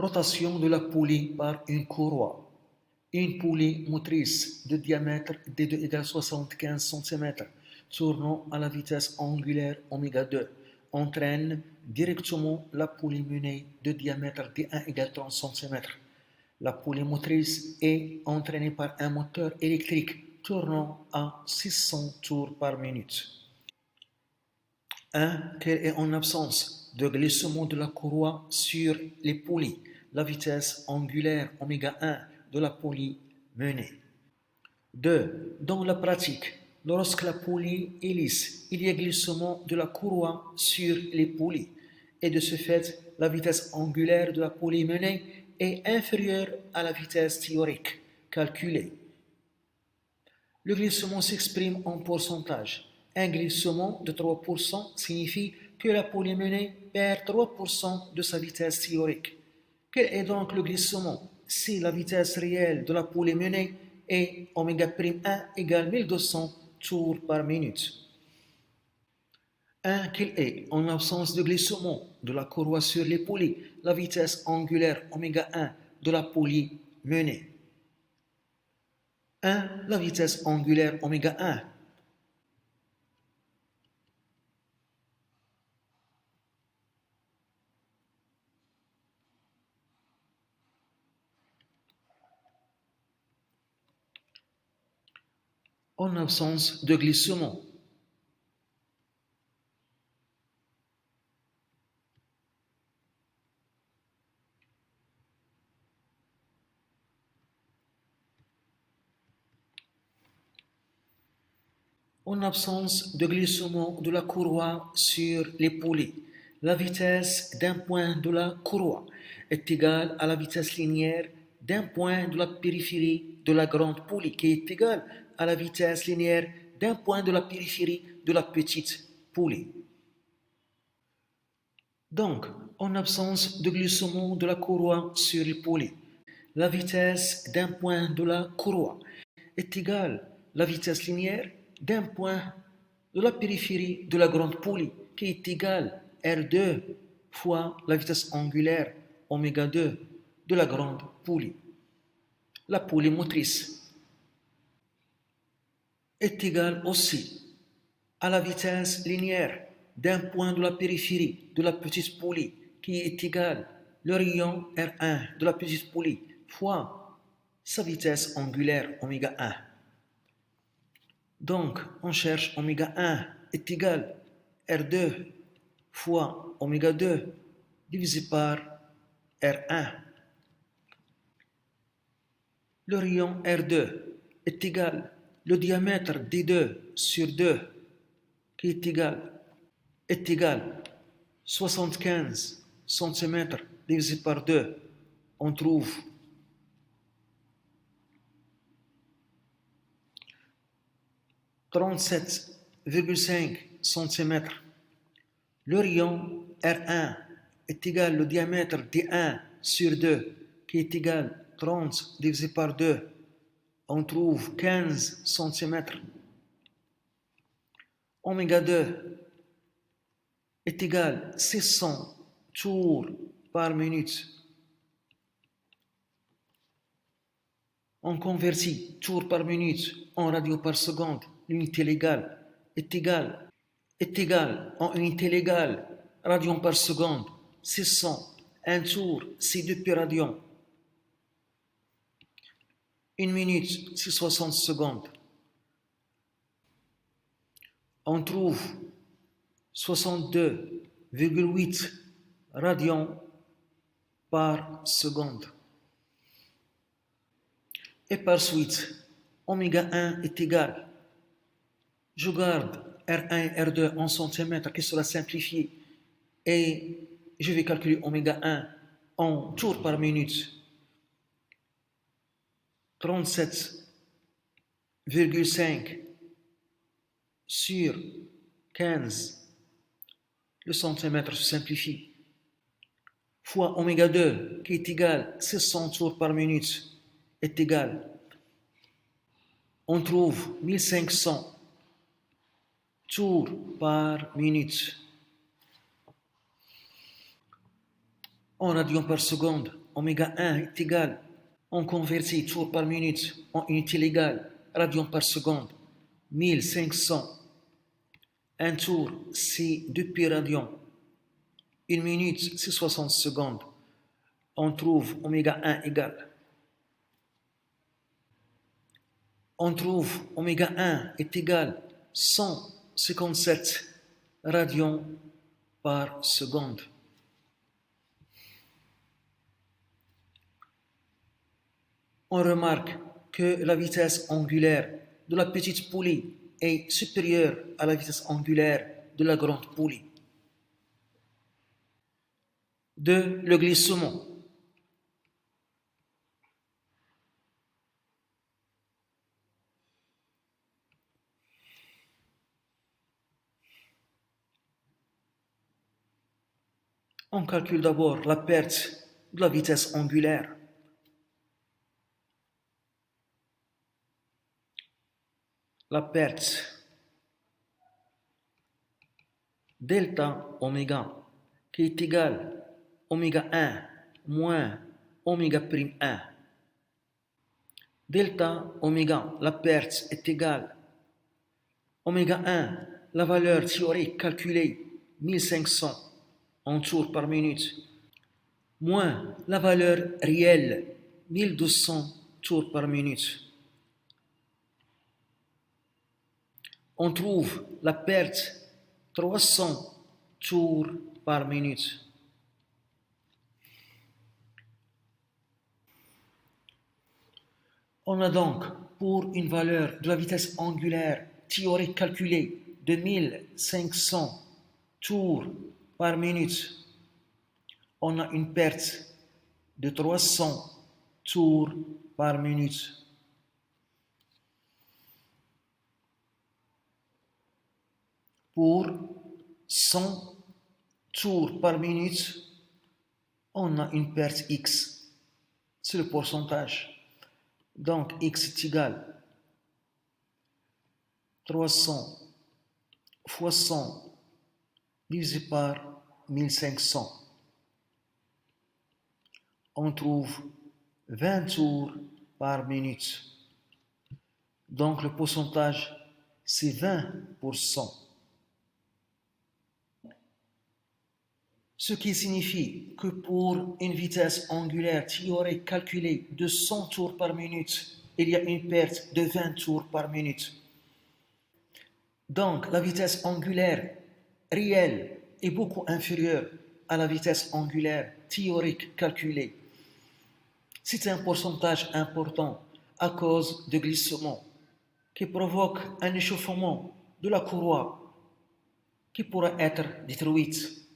Rotation de la poulie par une courroie. Une poulie motrice de diamètre d2 égale 75 cm tournant à la vitesse angulaire ω2 entraîne directement la poulie menée de diamètre d1 égale 30 cm. La poulie motrice est entraînée par un moteur électrique tournant à 600 tours par minute. 1. Quelle est en absence de glissement de la courroie sur les poulies la vitesse angulaire ω1 de la poulie menée? 2. Dans la pratique, lorsque la poulie est lisse, il y a glissement de la courroie sur les poulies et de ce fait, la vitesse angulaire de la poulie menée est inférieure à la vitesse théorique calculée. Le glissement s'exprime en pourcentage. Un glissement de 3% signifie que la poulie menée perd 3% de sa vitesse théorique. Quel est donc le glissement si la vitesse réelle de la poulie menée est ω'1 égale 1200 tours par minute? 1. Quelle est, en absence de glissement de la courroie sur les poulies, la vitesse angulaire ω1 de la poulie menée? 1. La vitesse angulaire ω1. En absence de glissement. En absence de glissement de la courroie sur les poulies, la vitesse d'un point de la courroie est égale à la vitesse linéaire d'un point de la périphérie de la grande poulie qui est égale à la vitesse linéaire d'un point de la périphérie de la petite poulie. Donc, en absence de glissement de la courroie sur les poulies, la vitesse d'un point de la courroie est égale à la vitesse linéaire d'un point de la périphérie de la grande poulie qui est égale à R2 fois la vitesse angulaire ω2 de la grande poulie. La poulie motrice est égale aussi à la vitesse linéaire d'un point de la périphérie de la petite poulie qui est égale le rayon R1 de la petite poulie fois sa vitesse angulaire ω1. Donc, on cherche ω1 est égal à R2 fois ω2 divisé par R1. Le rayon R2 est égal le diamètre D2 sur 2 qui est égal 75 cm divisé par 2. On trouve 37,5 cm. Le rayon R1 est égal le diamètre D1 sur 2 qui est égal 30 divisé par 2. On trouve 15 cm. ω2 est égal 600 tours par minute. On convertit tours par minute en radio par seconde. L'unité légale est égale en unité légale, radian par seconde, 600. Un tour, c'est 2 pi radian. Une minute, c'est 60 secondes. On trouve 62,8 radians par seconde. Et par suite, ω1 est égal. Je garde R1 et R2 en centimètres qui sera simplifié et je vais calculer ω1 en tours par minute. 37,5 sur 15, le centimètre se simplifie, fois ω2 qui est égal à 600 tours par minute est égal. On trouve 1500 tours par minute. En radians par seconde, oméga 1 est égal, on convertit tours par minute en unité légale, radians par seconde, 1500. Un tour, c'est 2 pi radians. Une minute, c'est 60 secondes. On trouve oméga 1 égal. On trouve oméga 1 est égal 157 radians par seconde. On remarque que la vitesse angulaire de la petite poulie est supérieure à la vitesse angulaire de la grande poulie. 2. Le glissement. On calcule d'abord la perte de la vitesse angulaire. La perte delta oméga qui est égal oméga 1 moins oméga prime 1. Delta oméga, la perte est égale oméga 1, la valeur théorique calculée 1500 en tours par minute, moins la valeur réelle 1200 tours par minute. On trouve la perte 300 tours par minute. On a donc, pour une valeur de la vitesse angulaire théorique calculée de 1500 tours par minute, on a une perte de 300 tours par minute. Pour 100 tours par minute, on a une perte X. C'est le pourcentage. Donc, X est égal 300 fois 100 divisé par 1500. On trouve 20 tours par minute. Donc, le pourcentage, c'est 20%. Ce qui signifie que pour une vitesse angulaire théorique calculée de 100 tours par minute, il y a une perte de 20 tours par minute. Donc, la vitesse angulaire réelle est beaucoup inférieure à la vitesse angulaire théorique calculée. C'est un pourcentage important à cause de glissement qui provoque un échauffement de la courroie qui pourra être détruite.